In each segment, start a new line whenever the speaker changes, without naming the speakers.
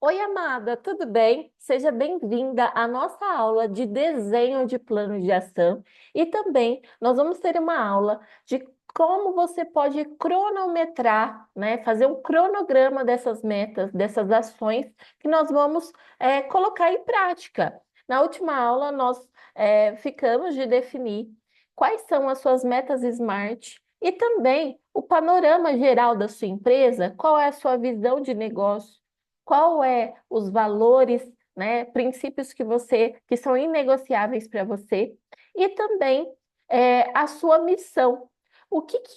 Oi, amada, tudo bem? Seja bem-vinda à nossa aula de desenho de plano de ação e também nós vamos ter uma aula de como você pode cronometrar, né? Fazer um cronograma dessas metas, dessas ações que nós vamos colocar em prática. Na última aula, nós ficamos de definir quais são as suas metas SMART e também o panorama geral da sua empresa, qual é a sua visão de negócio, qual é os valores, né, princípios que são inegociáveis para você e também a sua missão.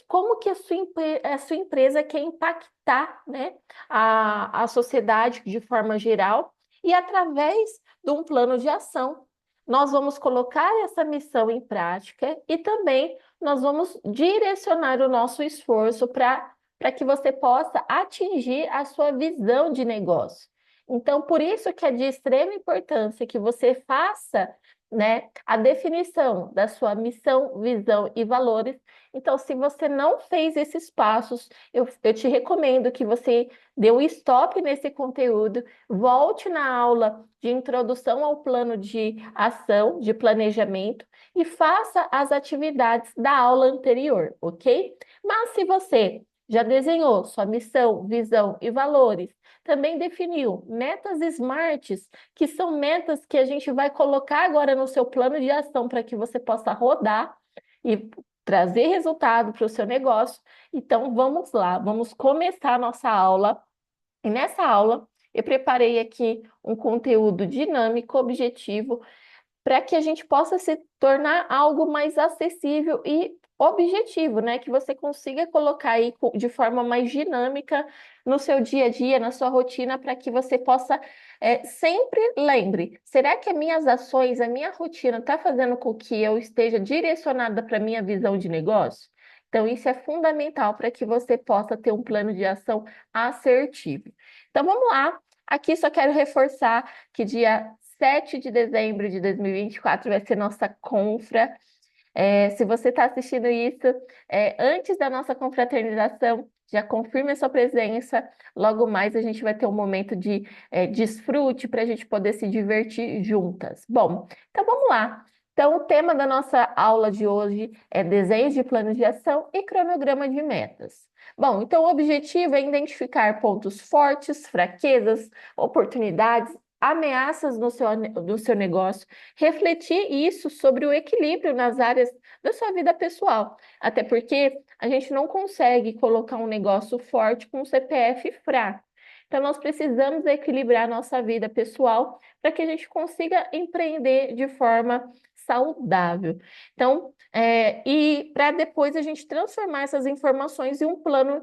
Como que a sua empresa quer impactar, né, a sociedade de forma geral e através de um plano de ação. Nós vamos colocar essa missão em prática e também nós vamos direcionar o nosso esforço para que você possa atingir a sua visão de negócio. Então, por isso que é de extrema importância que você faça, né, a definição da sua missão, visão e valores. Então, se você não fez esses passos, eu te recomendo que você dê um stop nesse conteúdo, volte na aula de introdução ao plano de ação, de planejamento, e faça as atividades da aula anterior, ok? Mas se você já desenhou sua missão, visão e valores, também definiu metas SMARTs, que são metas que a gente vai colocar agora no seu plano de ação para que você possa rodar e trazer resultado para o seu negócio. Então, vamos lá, vamos começar a nossa aula. E nessa aula, eu preparei aqui um conteúdo dinâmico, objetivo, para que a gente possa se tornar algo mais acessível e objetivo, né? Que você consiga colocar aí de forma mais dinâmica no seu dia a dia, na sua rotina, para que você possa sempre lembre, será que as minhas ações, a minha rotina está fazendo com que eu esteja direcionada para a minha visão de negócio? Então, isso é fundamental para que você possa ter um plano de ação assertivo. Então, vamos lá. Aqui só quero reforçar que dia 7 de dezembro de 2024 vai ser nossa confra. Se você está assistindo isso antes da nossa confraternização, já confirme a sua presença. Logo mais a gente vai ter um momento de desfrute para a gente poder se divertir juntas. Bom, então vamos lá. Então, o tema da nossa aula de hoje é desenhos de planos de ação e cronograma de metas. Bom, então o objetivo é identificar pontos fortes, fraquezas, oportunidades, ameaças no seu negócio, refletir isso sobre o equilíbrio nas áreas da sua vida pessoal. Até porque a gente não consegue colocar um negócio forte com um CPF fraco. Então, nós precisamos equilibrar nossa vida pessoal para que a gente consiga empreender de forma saudável. Então, e para depois a gente transformar essas informações em um plano,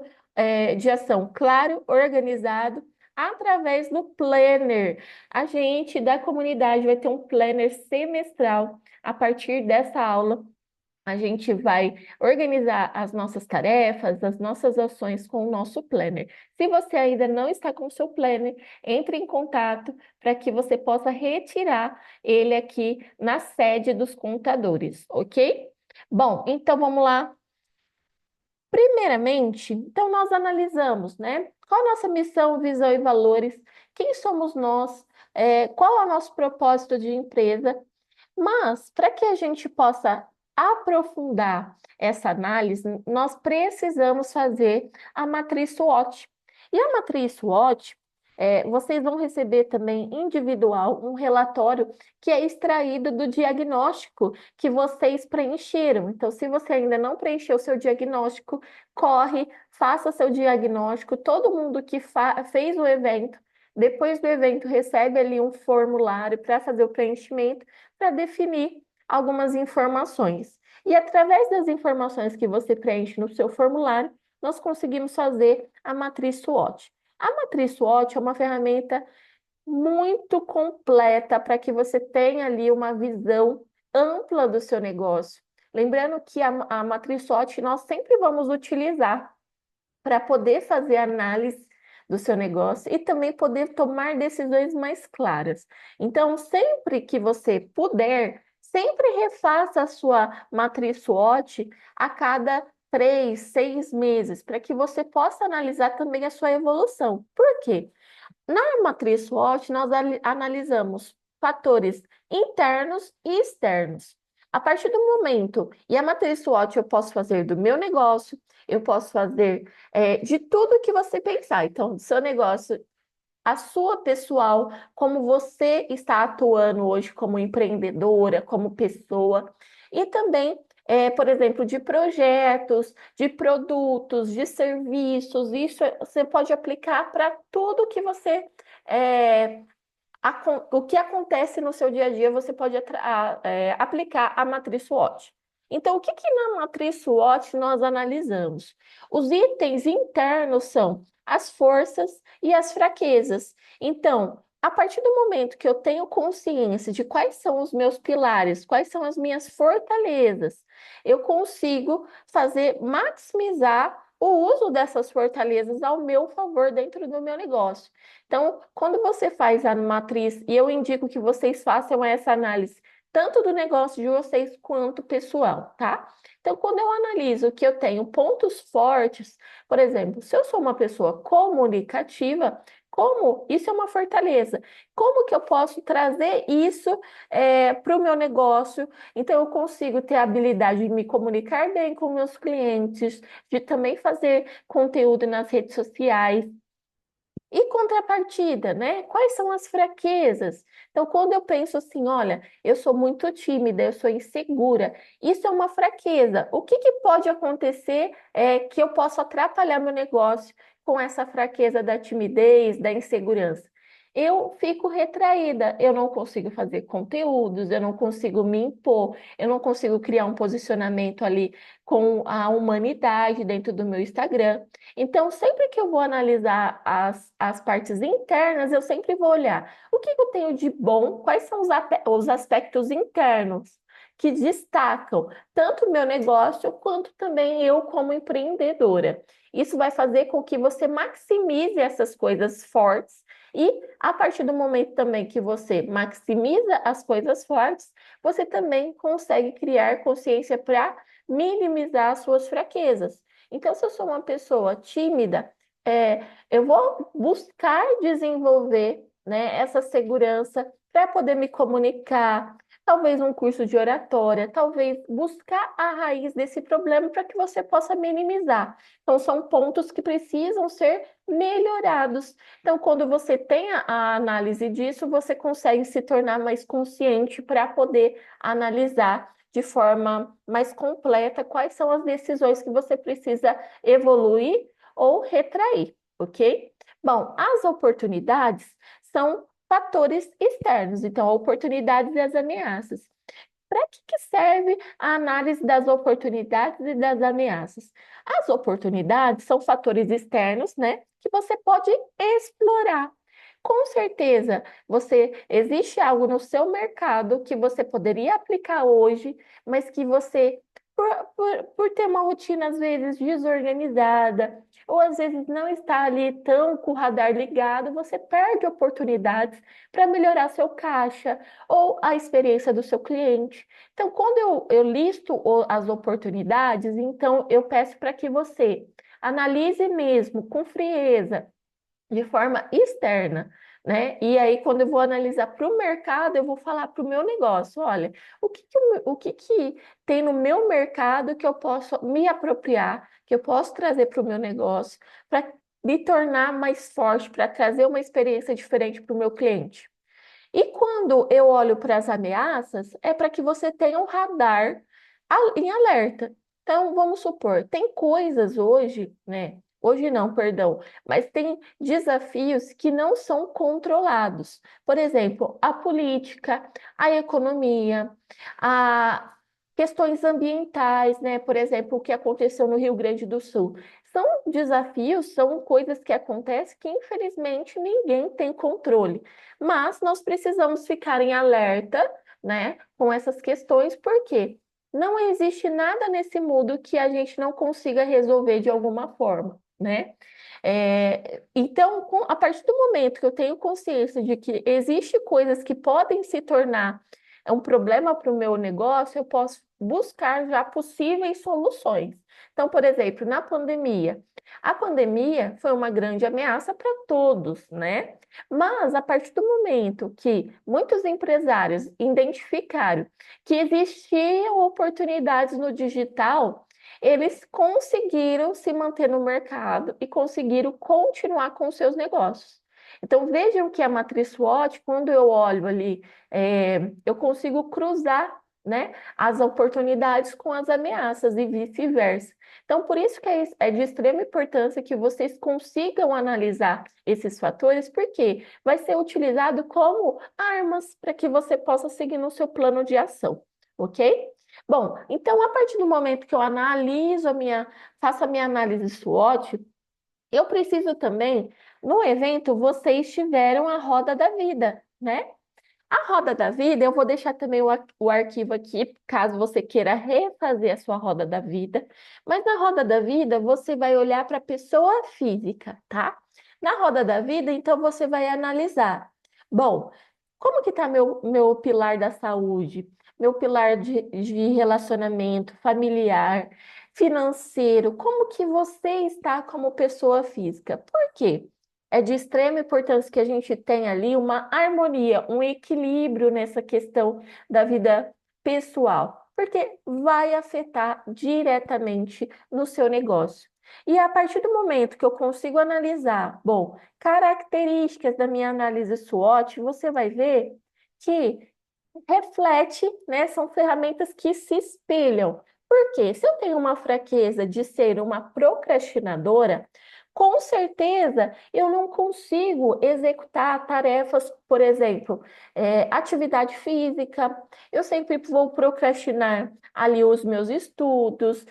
de ação claro, organizado, através do planner. A gente da comunidade vai ter um planner semestral. A partir dessa aula, a gente vai organizar as nossas tarefas, as nossas ações com o nosso planner. Se você ainda não está com o seu planner, entre em contato para que você possa retirar ele aqui na sede dos contadores, ok? Bom, então vamos lá. Primeiramente, então nós analisamos, né? Qual a nossa missão, visão e valores? Quem somos nós? Qual é o nosso propósito de empresa? Mas, para que a gente possa aprofundar essa análise, nós precisamos fazer a matriz SWOT. E a matriz SWOT, vocês vão receber também individual um relatório que é extraído do diagnóstico que vocês preencheram. Então, se você ainda não preencheu o seu diagnóstico, corre, faça seu diagnóstico. Todo mundo que fez o evento, depois do evento, recebe ali um formulário para fazer o preenchimento para definir algumas informações. E através das informações que você preenche no seu formulário, nós conseguimos fazer a matriz SWOT. A matriz SWOT é uma ferramenta muito completa para que você tenha ali uma visão ampla do seu negócio. Lembrando que a matriz SWOT nós sempre vamos utilizar para poder fazer análise do seu negócio e também poder tomar decisões mais claras. Então, sempre que você puder, sempre refaça a sua matriz SWOT a cada 3, 6 meses, para que você possa analisar também a sua evolução. Por quê? Na matriz SWOT, nós analisamos fatores internos e externos. A partir do momento, e a matriz SWOT eu posso fazer do meu negócio, eu posso fazer de tudo que você pensar. Então, do seu negócio, a sua pessoal, como você está atuando hoje como empreendedora, como pessoa, e também, por exemplo, de projetos, de produtos, de serviços, isso você pode aplicar para tudo que você é, o que acontece no seu dia a dia, você pode aplicar a matriz SWOT. Então, o que que na matriz SWOT nós analisamos? Os itens internos são as forças e as fraquezas. Então, a partir do momento que eu tenho consciência de quais são os meus pilares, quais são as minhas fortalezas, eu consigo maximizar o uso dessas fortalezas ao meu favor dentro do meu negócio. Então, quando você faz a matriz, e eu indico que vocês façam essa análise, tanto do negócio de vocês quanto pessoal, tá? Então, quando eu analiso que eu tenho pontos fortes, por exemplo, se eu sou uma pessoa comunicativa, como isso é uma fortaleza? Como que eu posso trazer isso para o meu negócio? Então, eu consigo ter a habilidade de me comunicar bem com meus clientes, de também fazer conteúdo nas redes sociais. E contrapartida, né? Quais são as fraquezas? Então, quando eu penso assim, olha, eu sou muito tímida, eu sou insegura, isso é uma fraqueza. O que que pode acontecer que eu posso atrapalhar meu negócio com essa fraqueza da timidez, da insegurança? Eu fico retraída, eu não consigo fazer conteúdos, eu não consigo me impor, eu não consigo criar um posicionamento ali com a humanidade dentro do meu Instagram. Então, sempre que eu vou analisar as partes internas, eu sempre vou olhar o que eu tenho de bom, quais são os aspectos internos que destacam tanto o meu negócio quanto também eu como empreendedora. Isso vai fazer com que você maximize essas coisas fortes e a partir do momento também que você maximiza as coisas fortes, você também consegue criar consciência para minimizar as suas fraquezas. Então, se eu sou uma pessoa tímida, eu vou buscar desenvolver, né, essa segurança para poder me comunicar, talvez um curso de oratória, talvez buscar a raiz desse problema para que você possa minimizar. Então, são pontos que precisam ser melhorados. Então, quando você tem a análise disso, você consegue se tornar mais consciente para poder analisar de forma mais completa quais são as decisões que você precisa evoluir ou retrair, ok? Bom, as oportunidades são fatores externos, então, oportunidades e as ameaças. Para que serve a análise das oportunidades e das ameaças? As oportunidades são fatores externos, né, que você pode explorar. Com certeza, existe algo no seu mercado que você poderia aplicar hoje, mas que você, por ter uma rotina às vezes desorganizada, ou às vezes não está ali tão com o radar ligado, você perde oportunidades para melhorar seu caixa ou a experiência do seu cliente. Então, quando eu listo as oportunidades, então eu peço para que você analise mesmo com frieza de forma externa, né? E aí, quando eu vou analisar para o mercado, eu vou falar para o meu negócio, olha, o que que tem no meu mercado que eu posso me apropriar, que eu posso trazer para o meu negócio, para me tornar mais forte, para trazer uma experiência diferente para o meu cliente. E quando eu olho para as ameaças, é para que você tenha um radar em alerta. Então, vamos supor, tem coisas hoje, né? Hoje não, perdão, mas tem desafios que não são controlados. Por exemplo, a política, a economia, a questões ambientais, né? Por exemplo, o que aconteceu no Rio Grande do Sul. São desafios, são coisas que acontecem que, infelizmente, ninguém tem controle. Mas nós precisamos ficar em alerta, né, com essas questões, porque não existe nada nesse mundo que a gente não consiga resolver de alguma forma, né? Então, a partir do momento que eu tenho consciência de que existe coisas que podem se tornar um problema para o meu negócio, eu posso buscar já possíveis soluções. Então, por exemplo, na pandemia, a pandemia foi uma grande ameaça para todos, né? Mas a partir do momento que muitos empresários identificaram que existiam oportunidades no digital, eles conseguiram se manter no mercado e conseguiram continuar com seus negócios. Então, vejam que a matriz SWOT, quando eu olho ali, eu consigo cruzar, né, as oportunidades com as ameaças e vice-versa. Então, por isso que é de extrema importância que vocês consigam analisar esses fatores, porque vai ser utilizado como armas para que você possa seguir no seu plano de ação, ok? Bom, então, a partir do momento que eu faço a minha análise SWOT, eu preciso também, no evento, vocês tiveram a roda da vida, né? A roda da vida, eu vou deixar também o arquivo aqui, caso você queira refazer a sua roda da vida. Mas na roda da vida, você vai olhar para a pessoa física, tá? Na roda da vida, então, você vai analisar. Bom, como que está meu pilar da saúde? Meu pilar de relacionamento familiar, financeiro? Como que você está como pessoa física? Por quê? É de extrema importância que a gente tenha ali uma harmonia, um equilíbrio nessa questão da vida pessoal, porque vai afetar diretamente no seu negócio. E a partir do momento que eu consigo analisar, bom, características da minha análise SWOT, você vai ver que reflete, né? São ferramentas que se espelham. Porque se eu tenho uma fraqueza de ser uma procrastinadora, com certeza eu não consigo executar tarefas, por exemplo, atividade física, eu sempre vou procrastinar ali os meus estudos,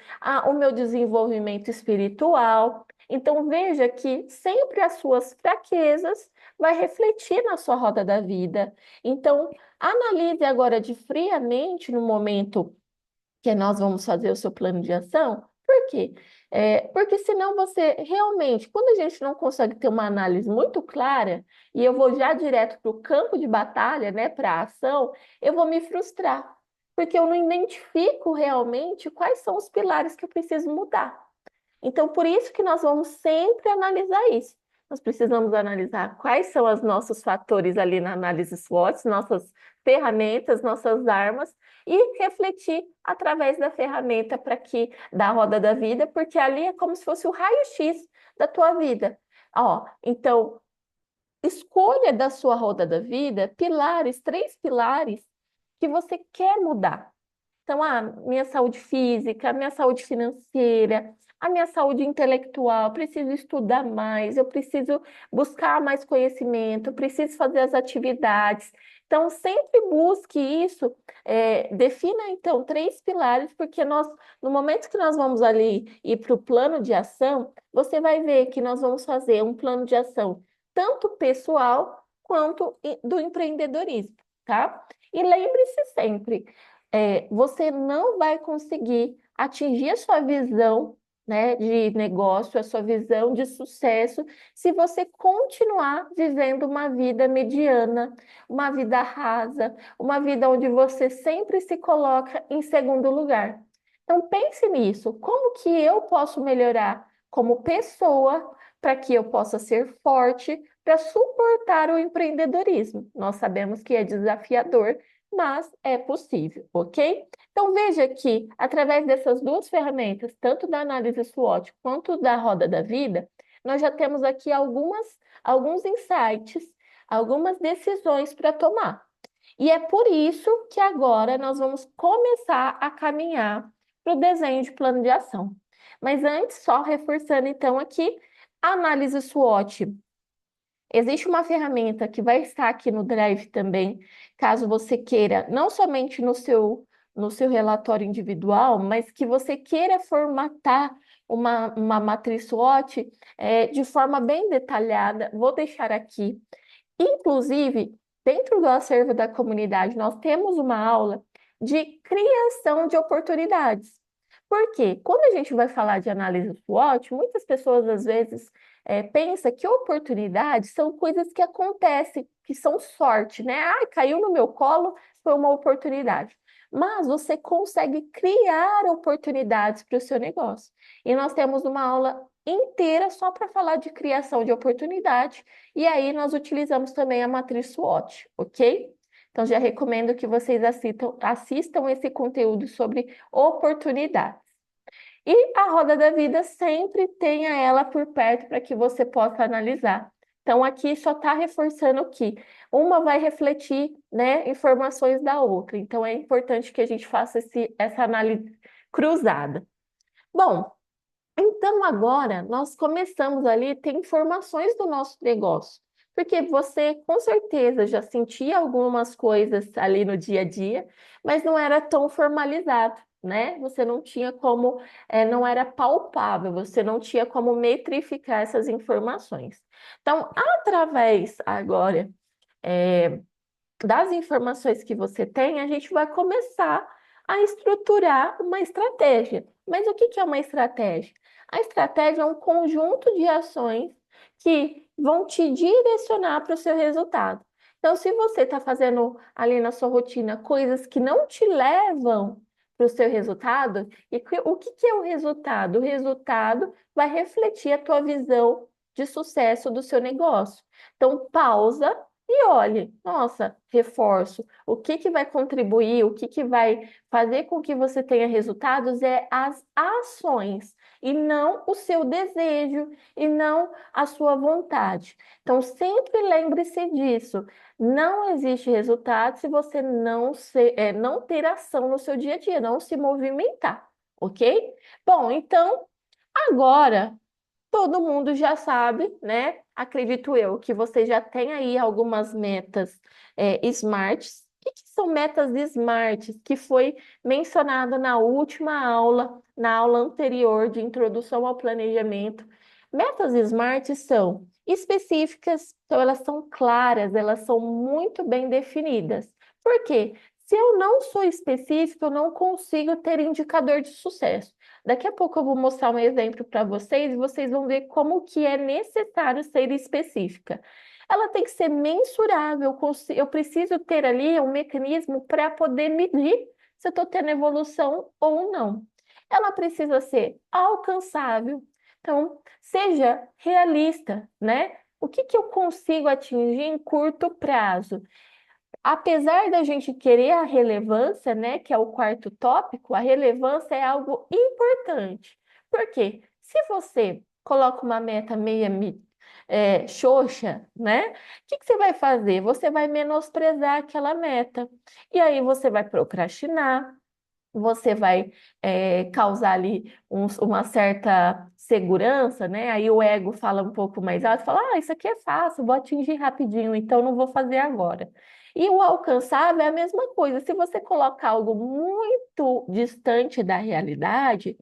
o meu desenvolvimento espiritual. Então veja que sempre as suas fraquezas vai refletir na sua roda da vida. Então, analise agora de friamente no momento que nós vamos fazer o seu plano de ação. Por quê? Porque senão você realmente, quando a gente não consegue ter uma análise muito clara, e eu vou já direto para o campo de batalha, né, para a ação, eu vou me frustrar, porque eu não identifico realmente quais são os pilares que eu preciso mudar. Então, por isso que nós vamos sempre analisar isso. Nós precisamos analisar quais são os nossos fatores ali na análise SWOT, nossas ferramentas, nossas armas, e refletir através da ferramenta para que da roda da vida, porque ali é como se fosse o raio-x da tua vida. Ó, então, escolha da sua roda da vida pilares, 3 pilares que você quer mudar. Então, minha saúde física, minha saúde financeira, a minha saúde intelectual, eu preciso estudar mais, eu preciso buscar mais conhecimento, eu preciso fazer as atividades. Então, sempre busque isso, defina então 3 pilares, porque no momento que nós vamos ali ir para o plano de ação, você vai ver que nós vamos fazer um plano de ação tanto pessoal quanto do empreendedorismo, tá? E lembre-se sempre, você não vai conseguir atingir a sua visão, né, de negócio, a sua visão de sucesso, se você continuar vivendo uma vida mediana, uma vida rasa, uma vida onde você sempre se coloca em segundo lugar. Então pense nisso, como que eu posso melhorar como pessoa para que eu possa ser forte para suportar o empreendedorismo? Nós sabemos que é desafiador, mas é possível, ok? Então veja que, através dessas 2 ferramentas, tanto da análise SWOT quanto da roda da vida, nós já temos aqui alguns insights, algumas decisões para tomar. E é por isso que agora nós vamos começar a caminhar para o desenho de plano de ação. Mas antes, só reforçando então aqui, a análise SWOT. Existe uma ferramenta que vai estar aqui no Drive também, caso você queira, não somente no seu relatório individual, mas que você queira formatar uma matriz SWOT de forma bem detalhada. Vou deixar aqui. Inclusive, dentro do acervo da comunidade, nós temos uma aula de criação de oportunidades. Por quê? Quando a gente vai falar de análise SWOT, muitas pessoas às vezes pensam que oportunidades são coisas que acontecem, que são sorte, né? Ah, caiu no meu colo, foi uma oportunidade. mas você consegue criar oportunidades para o seu negócio. E nós temos uma aula inteira só para falar de criação de oportunidade, e aí nós utilizamos também a matriz SWOT, ok? Então, já recomendo que vocês assistam esse conteúdo sobre oportunidades. E a roda da vida sempre tenha ela por perto para que você possa analisar. Então, aqui só está reforçando que uma vai refletir, né, informações da outra. Então, é importante que a gente faça essa análise cruzada. Bom, então agora nós começamos ali a ter informações do nosso negócio. Porque você com certeza já sentia algumas coisas ali no dia a dia, mas não era tão formalizado, né? Você não tinha como, não era palpável, você não tinha como metrificar essas informações. Então, através agora das informações que você tem, a gente vai começar a estruturar uma estratégia. Mas o que que é uma estratégia? A estratégia é um conjunto de ações que vão te direcionar para o seu resultado. Então, se você está fazendo ali na sua rotina coisas que não te levam para o seu resultado, o que que é o resultado? O resultado vai refletir a tua visão de sucesso do seu negócio. Então, pausa e olhe, nossa, reforço, o que que vai contribuir, o que que vai fazer com que você tenha resultados é as ações e não o seu desejo e não a sua vontade. Então, sempre lembre-se disso. Não existe resultado se você não ter ação no seu dia a dia, não se movimentar, ok? Bom, então, agora todo mundo já sabe, né? Acredito eu que você já tem aí algumas metas smarts. O que que são metas smarts? Que foi mencionado na última aula, na aula anterior de introdução ao planejamento. Metas smarts são específicas, então elas são claras, elas são muito bem definidas. Por quê? Se eu não sou específica, eu não consigo ter indicador de sucesso. Daqui a pouco eu vou mostrar um exemplo para vocês e vocês vão ver como que é necessário ser específica. Ela tem que ser mensurável, eu preciso ter ali um mecanismo para poder medir se eu estou tendo evolução ou não. Ela precisa ser alcançável, então seja realista, né? O que que eu consigo atingir em curto prazo? Apesar da gente querer a relevância, né, que é o quarto tópico, a relevância é algo importante. Por quê? Se você coloca uma meta xoxa, né? O que que você vai fazer? Você vai menosprezar aquela meta. E aí você vai procrastinar, você vai causar ali uma certa segurança, né? Aí o ego fala um pouco mais alto, fala, isso aqui é fácil, vou atingir rapidinho, então não vou fazer agora. E o alcançável é a mesma coisa. Se você colocar algo muito distante da realidade,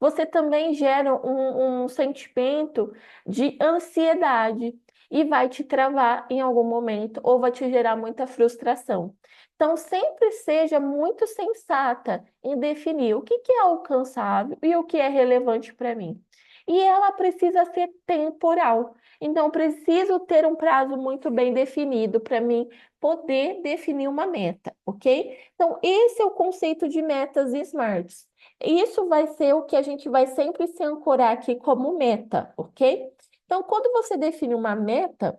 você também gera um sentimento de ansiedade e vai te travar em algum momento ou vai te gerar muita frustração. Então, sempre seja muito sensata em definir o que que é alcançável e o que é relevante para mim. E ela precisa ser temporal. Então, preciso ter um prazo muito bem definido para mim poder definir uma meta, ok? Então, esse é o conceito de metas smarts. Isso vai ser o que a gente vai sempre se ancorar aqui como meta, ok? Então, quando você define uma meta,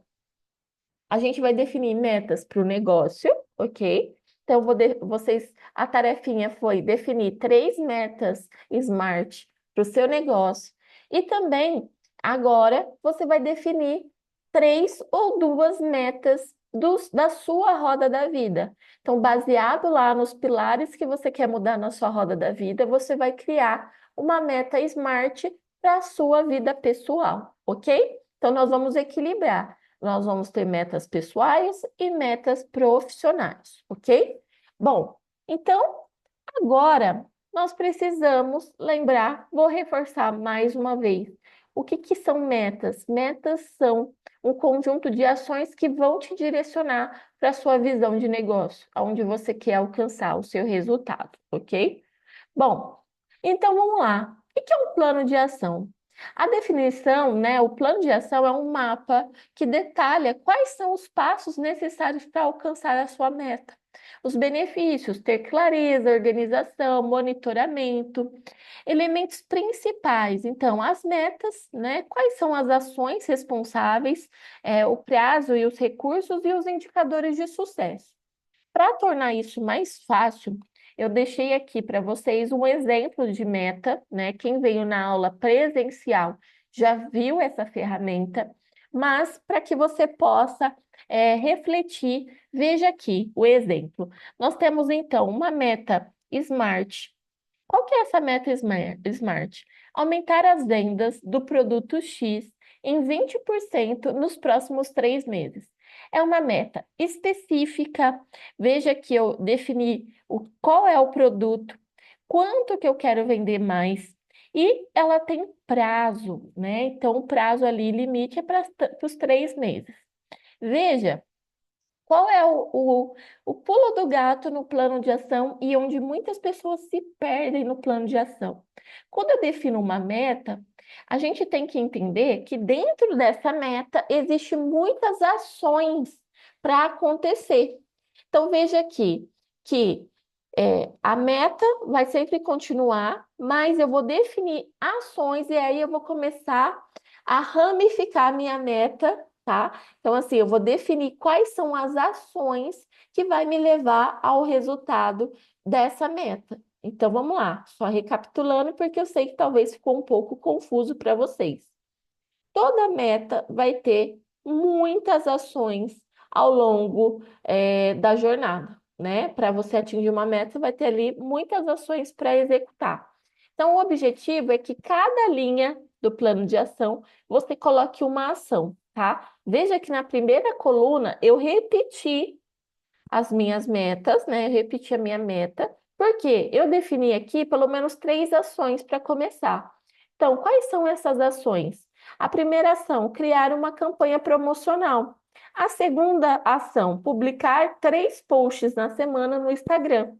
a gente vai definir metas para o negócio, ok? Então, a tarefinha foi definir 3 metas SMART para o seu negócio. E também, agora, você vai definir 3 ou 2 metas da sua roda da vida. Então, baseado lá nos pilares que você quer mudar na sua roda da vida, você vai criar uma meta SMART para a sua vida pessoal, ok? Então, nós vamos equilibrar. Nós vamos ter metas pessoais e metas profissionais, ok? Bom, então, agora nós precisamos lembrar, vou reforçar mais uma vez, o que que são metas? Metas são um conjunto de ações que vão te direcionar para a sua visão de negócio, aonde você quer alcançar o seu resultado, ok? Bom, então vamos lá. O que é um plano de ação? A definição, né, o plano de ação é um mapa que detalha quais são os passos necessários para alcançar a sua meta. Os benefícios, ter clareza, organização, monitoramento, elementos principais. Então, as metas, né? Quais são as ações responsáveis, o prazo e os recursos e os indicadores de sucesso. Para tornar isso mais fácil, eu deixei aqui para vocês um exemplo de meta, né? Quem veio na aula presencial já viu essa ferramenta, mas para que você possa refletir, veja aqui o exemplo. Nós temos então uma meta SMART. Qual que é essa meta SMART? Aumentar as vendas do produto X em 20% nos próximos 3 meses. É uma meta específica. Veja que eu defini qual é o produto, quanto que eu quero vender mais. E ela tem prazo, né? Então, o prazo ali, limite é para os 3 meses. Veja qual é o pulo do gato no plano de ação e onde muitas pessoas se perdem no plano de ação? Quando eu defino uma meta, a gente tem que entender que dentro dessa meta existem muitas ações para acontecer. Então, veja aqui que a meta vai sempre continuar, mas eu vou definir ações e aí eu vou começar a ramificar a minha meta, tá? Então, assim, eu vou definir quais são as ações que vai me levar ao resultado dessa meta. Então, vamos lá, só recapitulando, porque eu sei que talvez ficou um pouco confuso para vocês. Toda meta vai ter muitas ações ao longo da jornada, né? Para você atingir uma meta, vai ter ali muitas ações para executar. Então, o objetivo é que cada linha do plano de ação você coloque uma ação, tá? Veja que na primeira coluna eu repeti as minhas metas, né? Eu repeti a minha meta, porque eu defini aqui pelo menos 3 ações para começar. Então, quais são essas ações? A primeira ação, criar uma campanha promocional. A segunda ação, publicar 3 posts na semana no Instagram.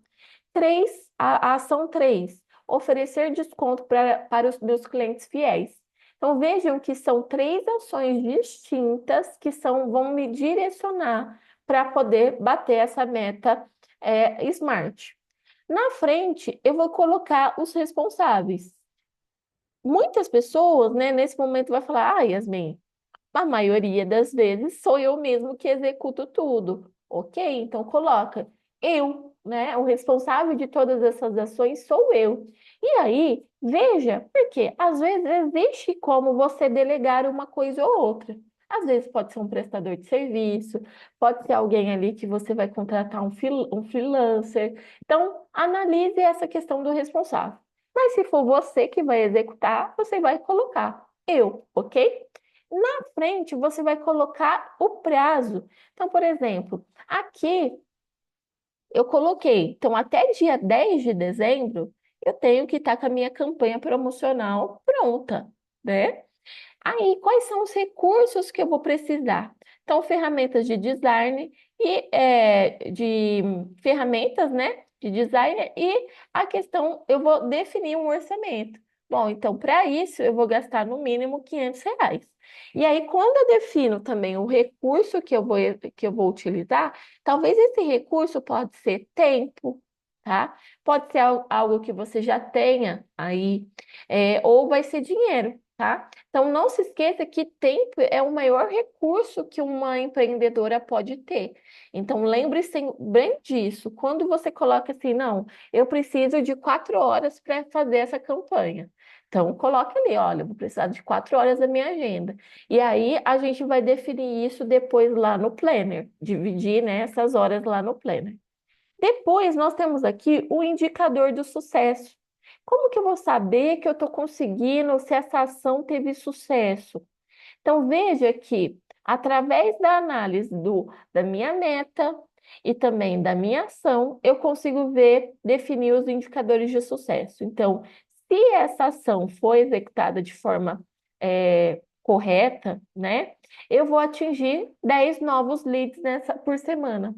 A ação 3, oferecer desconto para os meus clientes fiéis. Então, vejam que são 3 ações distintas que vão me direcionar para poder bater essa meta SMART. Na frente, eu vou colocar os responsáveis. Muitas pessoas, né, nesse momento vai falar, Yasmin, a maioria das vezes sou eu mesmo que executo tudo. Ok? Então coloca eu, né? O responsável de todas essas ações sou eu. E aí, veja, porque às vezes existe como você delegar uma coisa ou outra. Às vezes pode ser um prestador de serviço, pode ser alguém ali que você vai contratar um freelancer. Então, analise essa questão do responsável. Mas se for você que vai executar, você vai colocar eu, ok? Na frente, você vai colocar o prazo. Então, por exemplo, aqui eu coloquei, então até dia 10 de dezembro, eu tenho que estar com a minha campanha promocional pronta, né? Aí, quais são os recursos que eu vou precisar? Então, ferramentas de design e de ferramentas, né, de design e a questão, eu vou definir um orçamento. Bom, então, para isso, eu vou gastar no mínimo R$ 500. E aí, quando eu defino também o recurso que eu vou utilizar, talvez esse recurso pode ser tempo, tá? Pode ser algo que você já tenha aí, ou vai ser dinheiro, tá? Então, não se esqueça que tempo é o maior recurso que uma empreendedora pode ter. Então, lembre-se bem disso. Quando você coloca assim, não, eu preciso de 4 horas para fazer essa campanha. Então, coloque ali, olha, eu vou precisar de 4 horas da minha agenda. E aí, a gente vai definir isso depois lá no Planner, dividir, né, essas horas lá no Planner. Depois, nós temos aqui o indicador do sucesso. Como que eu vou saber que eu estou conseguindo, se essa ação teve sucesso? Então, veja que, através da análise da minha meta e também da minha ação, eu consigo definir os indicadores de sucesso. Então, se essa ação foi executada de forma correta, né, eu vou atingir 10 novos leads por semana.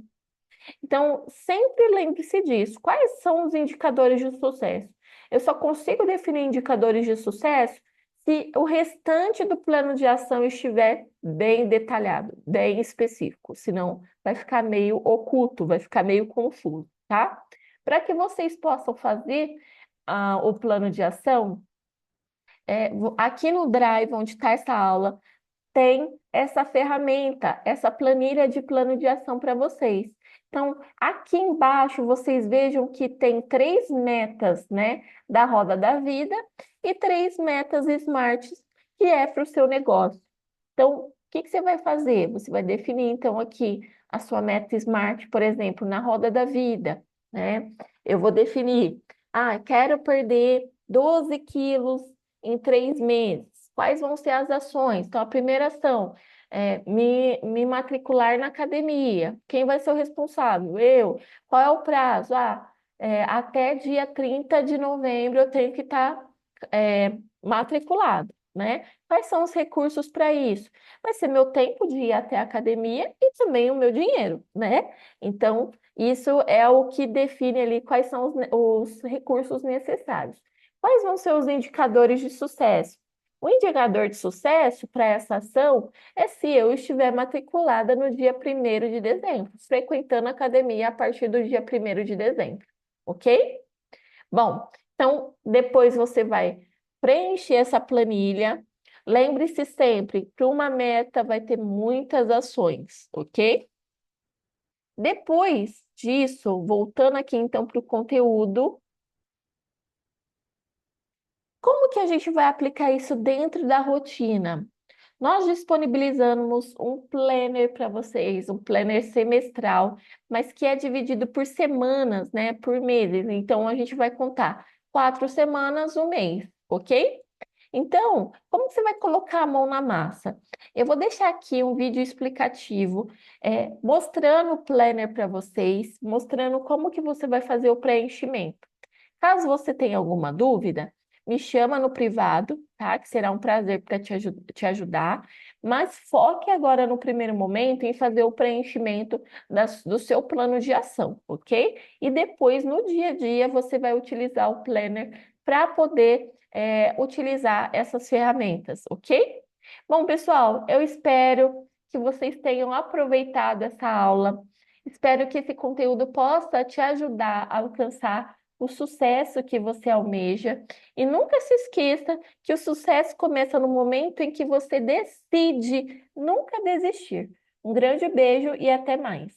Então, sempre lembre-se disso. Quais são os indicadores de sucesso? Eu só consigo definir indicadores de sucesso se o restante do plano de ação estiver bem detalhado, bem específico, senão vai ficar meio oculto, vai ficar meio confuso, tá? Para que vocês possam fazer o plano de ação, aqui no Drive, onde está essa aula, tem essa ferramenta, essa planilha de plano de ação para vocês. Então, aqui embaixo vocês vejam que tem 3 metas, né, da roda da vida e 3 metas smarts que é para o seu negócio. Então, o que que você vai fazer? Você vai definir, então, aqui a sua meta smart, por exemplo, na roda da vida, né? Eu vou definir, quero perder 12 quilos em 3 meses. Quais vão ser as ações? Então, a primeira ação é me matricular na academia. Quem vai ser o responsável? Eu. Qual é o prazo? Até dia 30 de novembro eu tenho que estar matriculado, né? Quais são os recursos para isso? Vai ser meu tempo de ir até a academia e também o meu dinheiro, né? Então, isso é o que define ali quais são os recursos necessários. Quais vão ser os indicadores de sucesso? O indicador de sucesso para essa ação é se eu estiver matriculada no dia 1º de dezembro, frequentando a academia a partir do dia 1º de dezembro, ok? Bom, então depois você vai preencher essa planilha. Lembre-se sempre que uma meta vai ter muitas ações, ok? Depois disso, voltando aqui então para o conteúdo, como que a gente vai aplicar isso dentro da rotina? Nós disponibilizamos um planner para vocês, um planner semestral, mas que é dividido por semanas, né? Por meses. Então, a gente vai contar 4 semanas, um mês, ok? Então, como que você vai colocar a mão na massa? Eu vou deixar aqui um vídeo explicativo, mostrando o planner para vocês, mostrando como que você vai fazer o preenchimento. Caso você tenha alguma dúvida, me chama no privado, tá? Que será um prazer para te ajudar. Mas foque agora no primeiro momento em fazer o preenchimento do seu plano de ação, ok? E depois, no dia a dia, você vai utilizar o planner para poder utilizar essas ferramentas, ok? Bom, pessoal, eu espero que vocês tenham aproveitado essa aula. Espero que esse conteúdo possa te ajudar a alcançar o sucesso que você almeja. E nunca se esqueça que o sucesso começa no momento em que você decide nunca desistir. Um grande beijo e até mais.